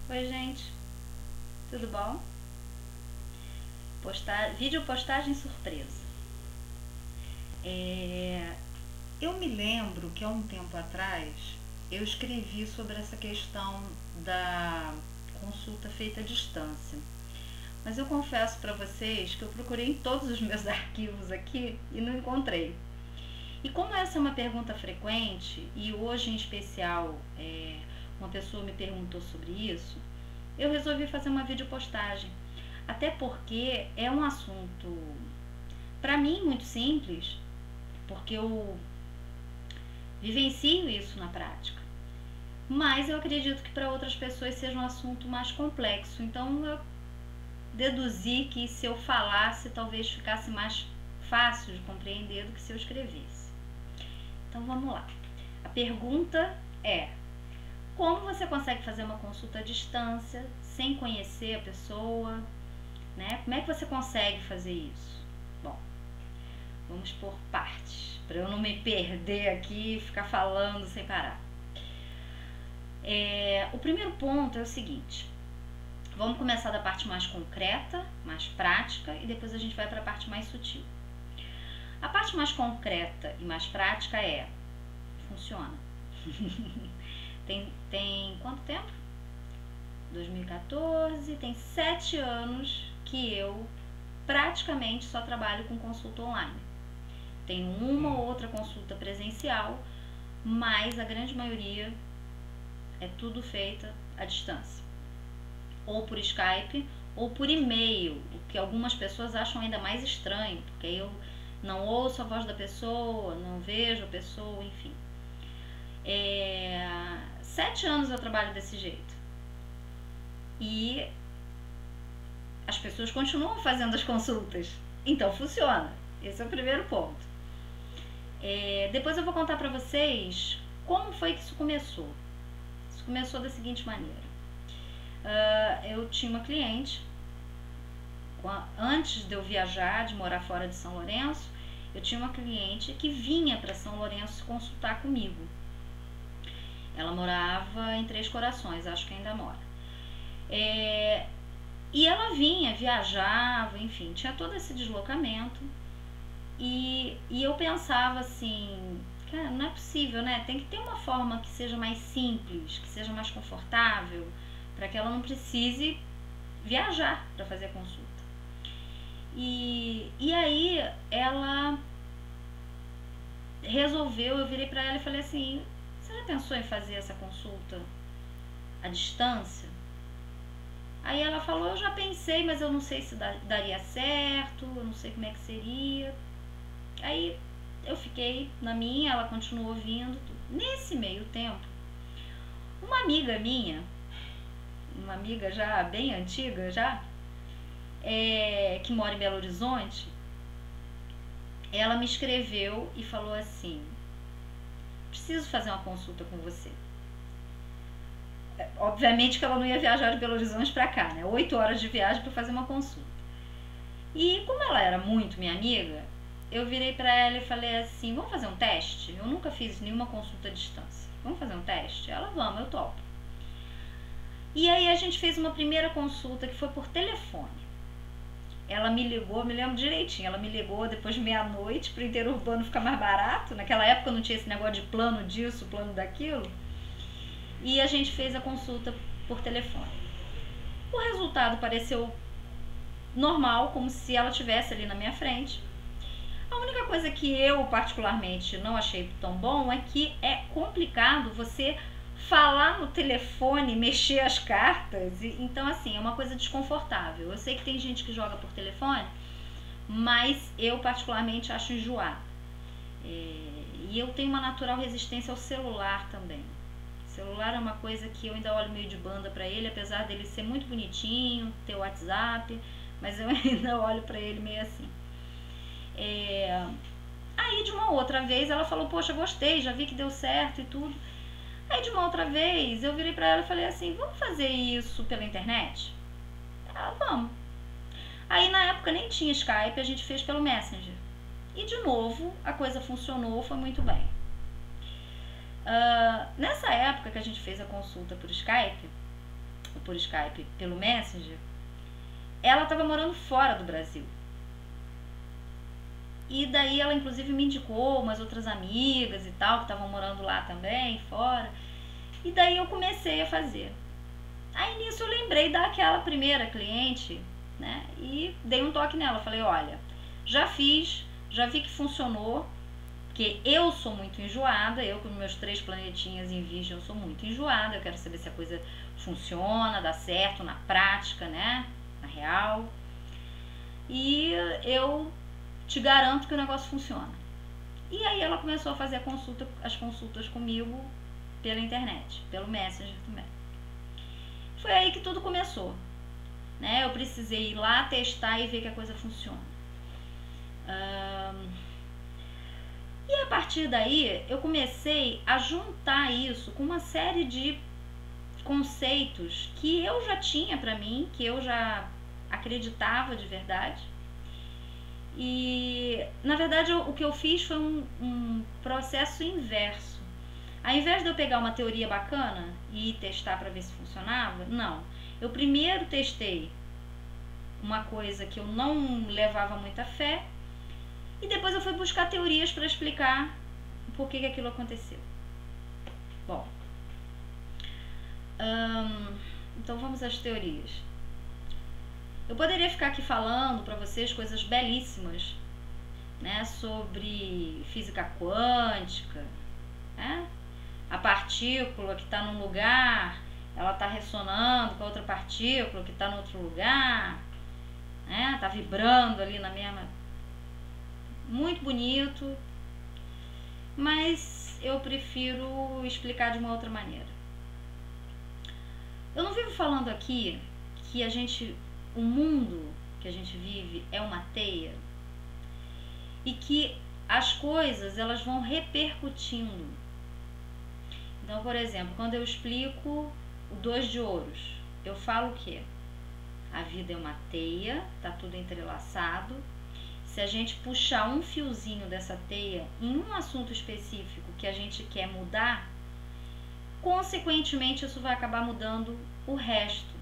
Oi, gente, tudo bom? Vídeo postagem surpresa. Eu me lembro que há um tempo atrás eu escrevi sobre essa questão da consulta feita à distância. Mas eu confesso para vocês que eu procurei em todos os meus arquivos aqui e não encontrei. E como essa é uma pergunta frequente, e hoje em especial uma pessoa me perguntou sobre isso, eu resolvi fazer uma videopostagem. Até porque é um assunto, para mim, muito simples, porque eu vivencio isso na prática. Mas eu acredito que para outras pessoas seja um assunto mais complexo. Então eu deduzi que se eu falasse, talvez ficasse mais fácil de compreender do que se eu escrevesse. Então vamos lá. A pergunta é: como você consegue fazer uma consulta à distância sem conhecer a pessoa? Né? Como é que você consegue fazer isso? Bom, vamos por partes, para eu não me perder aqui e ficar falando sem parar. O primeiro ponto é o seguinte: vamos começar da parte mais concreta, mais prática, e depois a gente vai para a parte mais sutil. A parte mais concreta e mais prática funciona. Tem quanto tempo? 2014, tem 7 anos que eu praticamente só trabalho com consulta online. Tenho uma ou outra consulta presencial, mas a grande maioria é tudo feita à distância, ou por Skype ou por e-mail, o que algumas pessoas acham ainda mais estranho, porque eu não ouço a voz da pessoa, não vejo a pessoa, enfim. 7 anos eu trabalho desse jeito. E as pessoas continuam fazendo as consultas. Então funciona. Esse é o primeiro ponto. Depois eu vou contar pra vocês como foi que isso começou. Isso começou da seguinte maneira. Eu tinha uma cliente, antes de eu viajar, de morar fora de São Lourenço, eu tinha uma cliente que vinha para São Lourenço consultar comigo. Ela morava em Três Corações, acho que ainda mora. E ela vinha, viajava, enfim, tinha todo esse deslocamento. E eu pensava assim, cara, não é possível, né? Tem que ter uma forma que seja mais simples, que seja mais confortável, para que ela não precise viajar para fazer a consulta. E aí ela resolveu, eu virei para ela e falei assim: você já pensou em fazer essa consulta à distância? Aí ela falou: eu já pensei, mas eu não sei se daria certo, eu não sei como é que seria. Aí eu fiquei na minha, ela continuou vindo. Nesse meio tempo, uma amiga minha, uma amiga já bem antiga já, que mora em Belo Horizonte, ela me escreveu e falou assim: preciso fazer uma consulta com você. Obviamente que ela não ia viajar de Belo Horizonte pra cá, né? 8 horas de viagem pra fazer uma consulta. E como ela era muito minha amiga, eu virei pra ela e falei assim: vamos fazer um teste? Eu nunca fiz nenhuma consulta à distância. Vamos fazer um teste? Ela: vamos, eu topo. E aí a gente fez uma primeira consulta que foi por telefone. Ela me ligou, me lembro direitinho, ela me ligou depois de meia-noite pro interurbano ficar mais barato. Naquela época não tinha esse negócio de plano disso, plano daquilo. E a gente fez a consulta por telefone. O resultado pareceu normal, como se ela estivesse ali na minha frente. A única coisa que eu particularmente não achei tão bom é que é complicado você falar no telefone, mexer as cartas, então assim, é uma coisa desconfortável. Eu sei que tem gente que joga por telefone, mas eu particularmente acho enjoado. E eu tenho uma natural resistência ao celular também. O celular é uma coisa que eu ainda olho meio de banda pra ele, apesar dele ser muito bonitinho, ter o WhatsApp, mas eu ainda olho pra ele meio assim. Aí de uma outra vez ela falou: poxa, gostei, já vi que deu certo e tudo. Aí de uma outra vez eu virei pra ela e falei assim: vamos fazer isso pela internet? Ela: vamos. Aí na época nem tinha Skype, a gente fez pelo Messenger. E de novo a coisa funcionou, foi muito bem. Nessa época que a gente fez a consulta por Skype, por Skype pelo Messenger, ela estava morando fora do Brasil. E daí ela inclusive me indicou umas outras amigas e tal, que estavam morando lá também, fora. E daí eu comecei a fazer. Aí nisso eu lembrei daquela primeira cliente, né? E dei um toque nela. Falei, olha, já fiz, já vi que funcionou, porque eu sou muito enjoada, eu com meus 3 planetinhas em Virgem, eu sou muito enjoada, eu quero saber se a coisa funciona, dá certo na prática, né? Na real. E eu te garanto que o negócio funciona. E aí ela começou a fazer as consultas comigo pela internet, pelo Messenger também. Foi aí que tudo começou, né? Eu precisei ir lá testar e ver que a coisa funciona. E a partir daí eu comecei a juntar isso com uma série de conceitos que eu já tinha pra mim, que eu já acreditava de verdade. E na verdade o que eu fiz foi um processo inverso. Ao invés de eu pegar uma teoria bacana e testar para ver se funcionava, não. Eu primeiro testei uma coisa que eu não levava muita fé e depois eu fui buscar teorias para explicar por que aquilo aconteceu. Bom, então vamos às teorias. Eu poderia ficar aqui falando para vocês coisas belíssimas, né, sobre física quântica, né? A partícula que está num lugar, ela está ressonando com a outra partícula que está no outro lugar, né? Está vibrando ali na mesma... Muito bonito, mas eu prefiro explicar de uma outra maneira. Eu não vivo falando aqui que o mundo que a gente vive é uma teia e que as coisas elas vão repercutindo. Então, por exemplo, quando eu explico o 2 de ouros, eu falo o quê? A vida é uma teia, tá tudo entrelaçado. Se a gente puxar um fiozinho dessa teia em um assunto específico que a gente quer mudar, consequentemente isso vai acabar mudando o resto.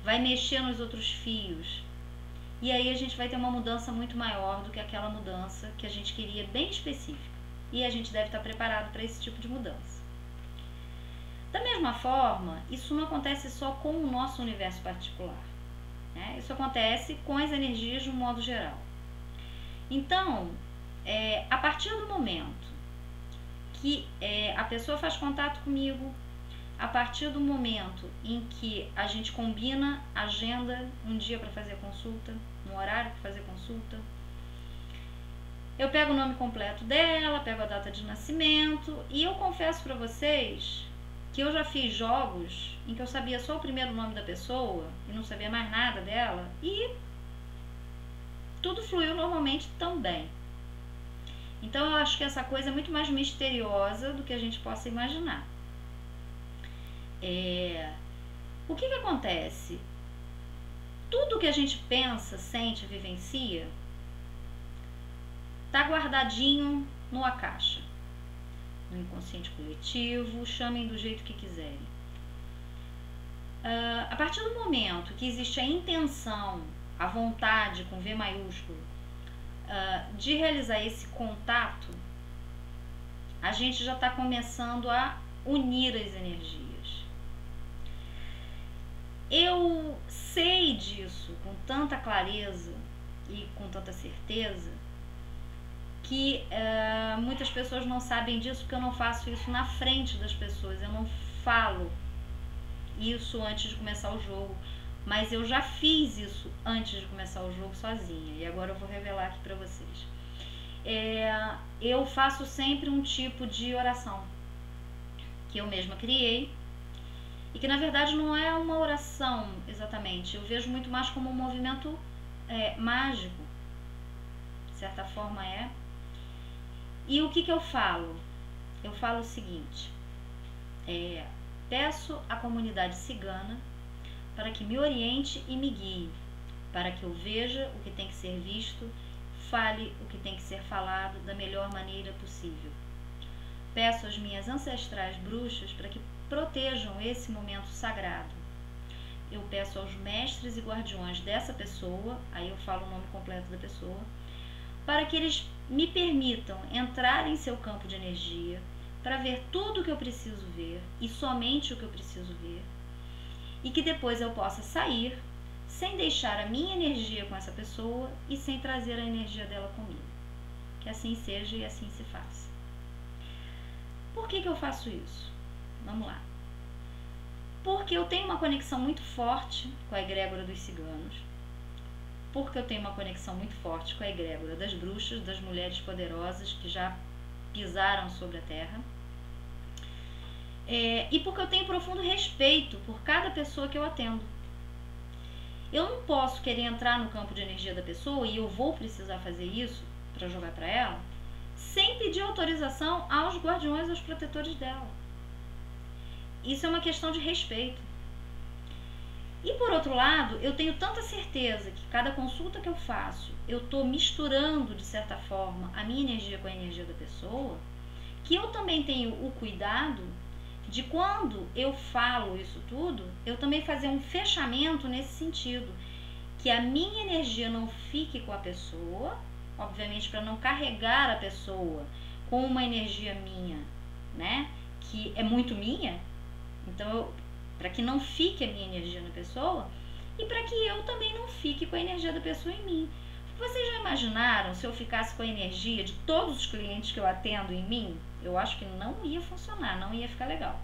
Vai mexer nos outros fios. E aí a gente vai ter uma mudança muito maior do que aquela mudança que a gente queria bem específica. E a gente deve estar preparado para esse tipo de mudança. Da mesma forma, isso não acontece só com o nosso universo particular, né? Isso acontece com as energias de um modo geral. Então, a partir do momento que a pessoa faz contato comigo, a partir do momento em que a gente combina agenda um dia para fazer consulta, um horário para fazer consulta, eu pego o nome completo dela, pego a data de nascimento e eu confesso para vocês que eu já fiz jogos em que eu sabia só o primeiro nome da pessoa e não sabia mais nada dela e tudo fluiu normalmente também. Então eu acho que essa coisa é muito mais misteriosa do que a gente possa imaginar. O que acontece? Tudo que a gente pensa, sente, vivencia está guardadinho numa caixa, no inconsciente coletivo, chamem do jeito que quiserem. A partir do momento que existe a intenção, a vontade com V maiúsculo, de realizar esse contato, a gente já está começando a unir as energias. Eu sei disso com tanta clareza e com tanta certeza que muitas pessoas não sabem disso porque eu não faço isso na frente das pessoas, eu não falo isso antes de começar o jogo, mas eu já fiz isso antes de começar o jogo sozinha e agora eu vou revelar aqui pra vocês. Eu faço sempre um tipo de oração que eu mesma criei e que na verdade não é uma oração exatamente, eu vejo muito mais como um movimento mágico, de certa forma E o que eu falo? Eu falo o seguinte, peço à comunidade cigana para que me oriente e me guie, para que eu veja o que tem que ser visto, fale o que tem que ser falado da melhor maneira possível. Peço às minhas ancestrais bruxas para que protejam esse momento sagrado. eu peço aos mestres e guardiões dessa pessoa, aí eu falo o nome completo da pessoa, para que eles me permitam entrar em seu campo de energia para ver tudo o que eu preciso ver e somente o que eu preciso ver, e que depois eu possa sair sem deixar a minha energia com essa pessoa e sem trazer a energia dela comigo. Que assim seja e assim se faça. Por que eu faço isso? Vamos lá. Porque eu tenho uma conexão muito forte com a egrégora dos ciganos, porque eu tenho uma conexão muito forte com a egrégora das bruxas, das mulheres poderosas que já pisaram sobre a terra, e porque eu tenho profundo respeito por cada pessoa que eu atendo. Eu não posso querer entrar no campo de energia da pessoa, e eu vou precisar fazer isso para jogar para ela, sem pedir autorização aos guardiões, aos protetores dela. Isso é uma questão de respeito. E por outro lado, eu tenho tanta certeza que cada consulta que eu faço, eu estou misturando de certa forma a minha energia com a energia da pessoa, que eu também tenho o cuidado de, quando eu falo isso tudo, eu também fazer um fechamento nesse sentido, que a minha energia não fique com a pessoa, obviamente para não carregar a pessoa com uma energia minha, né, que é muito minha. Então, para que não fique a minha energia na pessoa e para que eu também não fique com a energia da pessoa em mim. Vocês já imaginaram se eu ficasse com a energia de todos os clientes que eu atendo em mim? Eu acho que não ia funcionar, não ia ficar legal.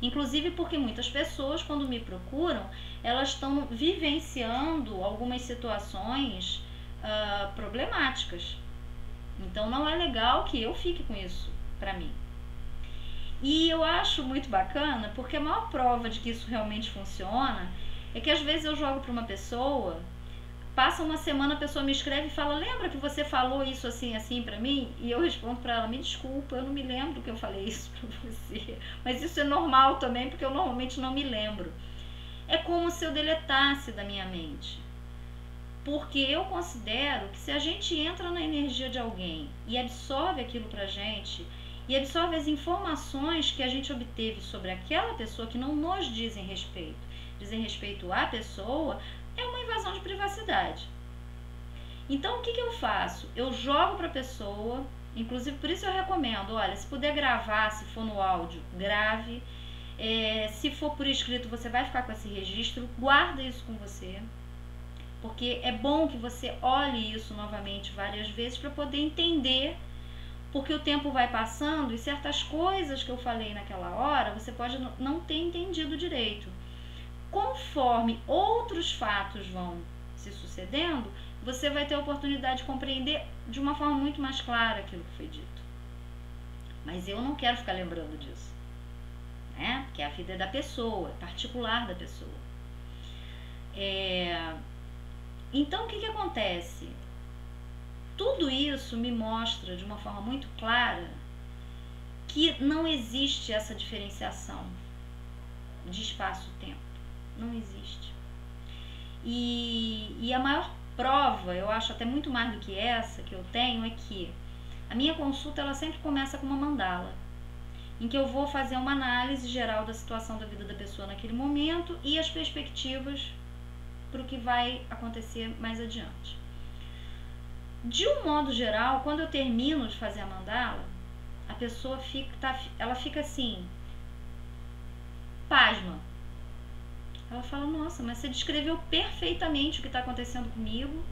Inclusive porque muitas pessoas, quando me procuram, elas estão vivenciando algumas situações problemáticas. Então não é legal que eu fique com isso para mim. E eu acho muito bacana, porque a maior prova de que isso realmente funciona é que às vezes eu jogo para uma pessoa, passa uma semana, a pessoa me escreve e fala: lembra que você falou isso assim, assim para mim? E eu respondo para ela: me desculpa, eu não me lembro que eu falei isso para você. Mas isso é normal também, porque eu normalmente não me lembro. É como se eu deletasse da minha mente. Porque eu considero que se a gente entra na energia de alguém e absorve aquilo pra gente, e absorve as informações que a gente obteve sobre aquela pessoa que não nos dizem respeito à pessoa, é uma invasão de privacidade. Então o que eu faço? Eu jogo para a pessoa, inclusive por isso eu recomendo, olha, se puder gravar, se for no áudio, grave, se for por escrito, você vai ficar com esse registro, guarda isso com você, porque é bom que você olhe isso novamente várias vezes para poder entender. Porque o tempo vai passando e certas coisas que eu falei naquela hora, você pode não ter entendido direito. Conforme outros fatos vão se sucedendo, você vai ter a oportunidade de compreender de uma forma muito mais clara aquilo que foi dito. Mas eu não quero ficar lembrando disso, né? Porque a vida é da pessoa, é particular da pessoa. Então, o que acontece? Tudo isso me mostra de uma forma muito clara que não existe essa diferenciação de espaço-tempo. Não existe. E a maior prova, eu acho até muito mais do que essa que eu tenho, é que a minha consulta ela sempre começa com uma mandala, em que eu vou fazer uma análise geral da situação da vida da pessoa naquele momento e as perspectivas para o que vai acontecer mais adiante. De um modo geral, quando eu termino de fazer a mandala, a pessoa ela fica assim, pasma. Ela fala: nossa, mas você descreveu perfeitamente o que está acontecendo comigo.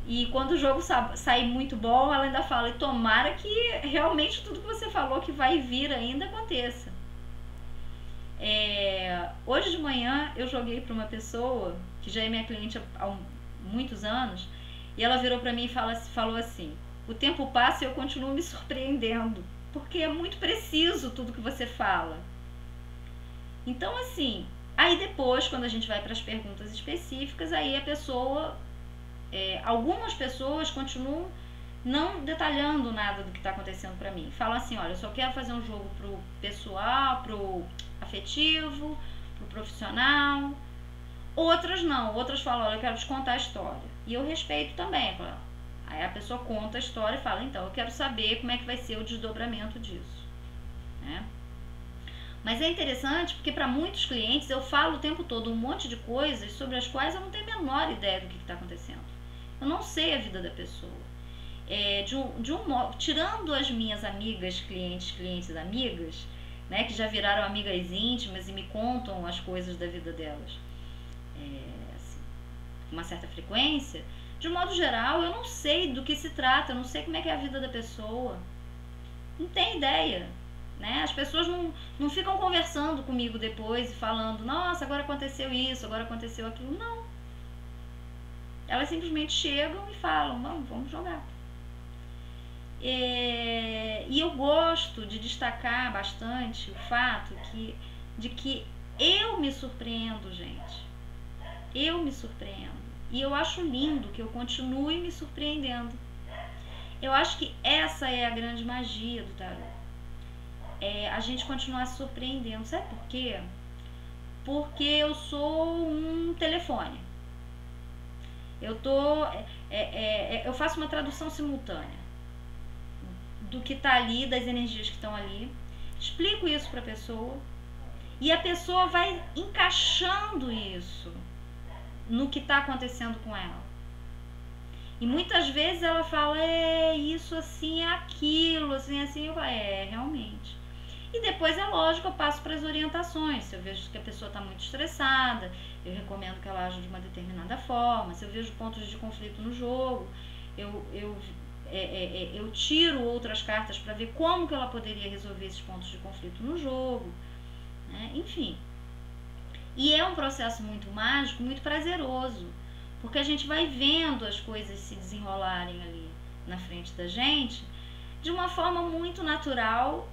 E quando o jogo sair muito bom, ela ainda fala: e tomara que realmente tudo que você falou que vai vir ainda aconteça. Hoje de manhã eu joguei para uma pessoa que já é minha cliente há muitos anos, e ela virou para mim e falou assim: o tempo passa e eu continuo me surpreendendo, porque é muito preciso tudo que você fala. Então, assim, aí depois, quando a gente vai para as perguntas específicas, aí a pessoa, algumas pessoas continuam não detalhando nada do que está acontecendo para mim. Falam assim: olha, eu só quero fazer um jogo pro pessoal, pro afetivo, pro profissional. Outras não, outras falam: olha, eu quero te contar a história. E eu respeito também. Aí a pessoa conta a história e fala: então, eu quero saber como é que vai ser o desdobramento disso, né? Mas é interessante porque para muitos clientes eu falo o tempo todo um monte de coisas sobre as quais eu não tenho a menor ideia do que está acontecendo. Eu não sei a vida da pessoa. Tirando as minhas amigas, clientes amigas, né, que já viraram amigas íntimas e me contam as coisas da vida delas assim, com uma certa frequência, de um modo geral eu não sei do que se trata, eu não sei como é que é a vida da pessoa, não tenho ideia, né? As pessoas não ficam conversando comigo depois e falando, nossa, agora aconteceu isso, agora aconteceu aquilo, não. Elas simplesmente chegam e falam, vamos jogar. E eu gosto de destacar bastante o fato de que eu me surpreendo, gente. Eu me surpreendo. E eu acho lindo que eu continue me surpreendendo. Eu acho que essa é a grande magia do tarô. A gente continuar se surpreendendo. Sabe por quê? Porque eu sou um telefone. Eu faço uma tradução simultânea do que está ali, das energias que estão ali, explico isso para a pessoa e a pessoa vai encaixando isso no que está acontecendo com ela. E muitas vezes ela fala, isso assim, é aquilo, assim, eu falo, realmente. E depois, é lógico, eu passo para as orientações. Se eu vejo que a pessoa está muito estressada, eu recomendo que ela aja de uma determinada forma. Se eu vejo pontos de conflito no jogo, eu tiro outras cartas para ver como que ela poderia resolver esses pontos de conflito no jogo, né? Enfim. E é um processo muito mágico, muito prazeroso, porque a gente vai vendo as coisas se desenrolarem ali na frente da gente de uma forma muito natural,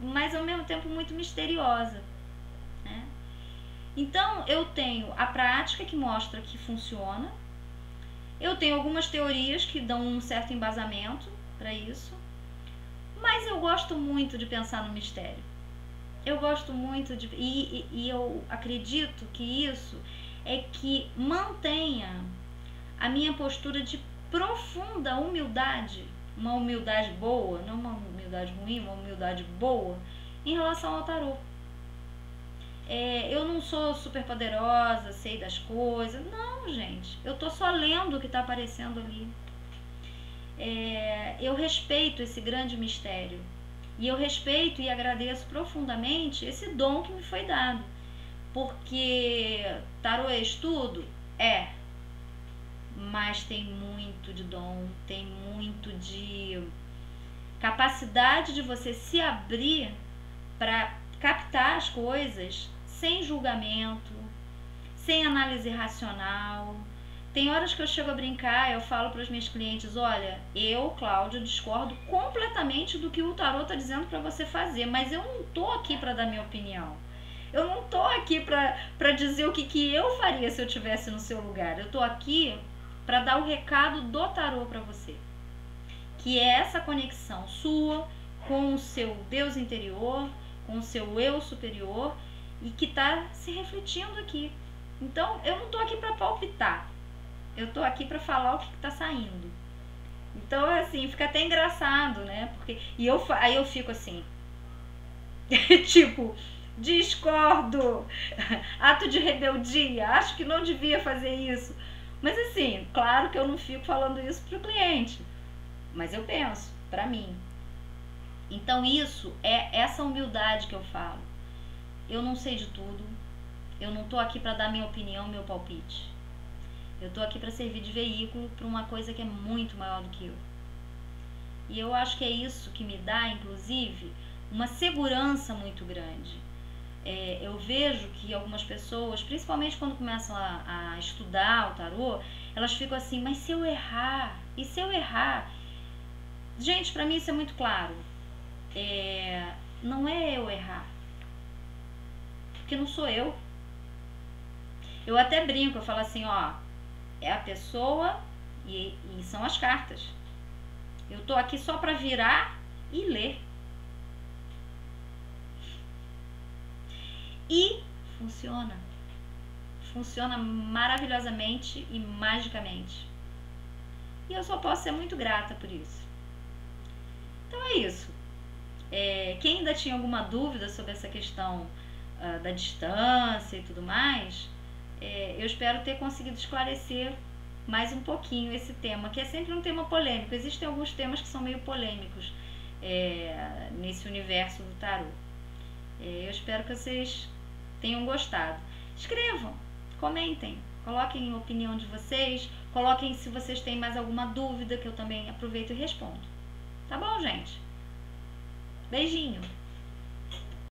mas ao mesmo tempo muito misteriosa, né? Então eu tenho a prática que mostra que funciona. Eu tenho algumas teorias que dão um certo embasamento para isso, mas eu gosto muito de pensar no mistério. Eu gosto muito de... E eu acredito que isso é que mantenha a minha postura de profunda humildade, uma humildade boa, não uma humildade ruim, uma humildade boa, em relação ao tarô. Eu não sou super poderosa, sei das coisas. Não, gente. Eu tô só lendo o que tá aparecendo ali. Eu respeito esse grande mistério. E eu respeito e agradeço profundamente esse dom que me foi dado. Porque tarô é estudo? Mas tem muito de dom, tem muito de capacidade de você se abrir para captar as coisas sem julgamento, sem análise racional. Tem horas que eu chego a brincar, eu falo para os meus clientes, olha, eu, Cláudia, discordo completamente do que o tarô está dizendo para você fazer, mas eu não tô aqui para dar minha opinião. Eu não tô aqui para dizer o que eu faria se eu estivesse no seu lugar. Eu tô aqui para dar o recado do tarô para você, que é essa conexão sua com o seu Deus interior, com o seu eu superior, e que está se refletindo aqui. Então, eu não tô aqui para palpitar. Eu tô aqui para falar o que está saindo. Então, assim, fica até engraçado, né? Porque aí eu fico assim, tipo, discordo, ato de rebeldia, acho que não devia fazer isso. Mas assim, claro que eu não fico falando isso pro cliente, mas eu penso, para mim. Então isso é essa humildade que eu falo. Eu não sei de tudo, eu não tô aqui para dar minha opinião, meu palpite. Eu tô aqui para servir de veículo para uma coisa que é muito maior do que eu. E eu acho que é isso que me dá, inclusive, uma segurança muito grande. Eu vejo que algumas pessoas, principalmente quando começam a estudar o tarô, elas ficam assim, mas se eu errar? E se eu errar? Gente, pra mim isso é muito claro. Não é eu errar. Porque não sou eu. Eu até brinco, eu falo assim, ó, é a pessoa e são as cartas. Eu tô aqui só pra virar e ler. E funciona. Funciona maravilhosamente e magicamente. E eu só posso ser muito grata por isso. Então é isso. Quem ainda tinha alguma dúvida sobre essa questão da distância e tudo mais, eu espero ter conseguido esclarecer mais um pouquinho esse tema, que é sempre um tema polêmico. Existem alguns temas que são meio polêmicos nesse universo do tarô. Eu espero que vocês tenham gostado. Escrevam, comentem, coloquem a opinião de vocês, coloquem se vocês têm mais alguma dúvida, que eu também aproveito e respondo. Tá bom, gente? Beijinho!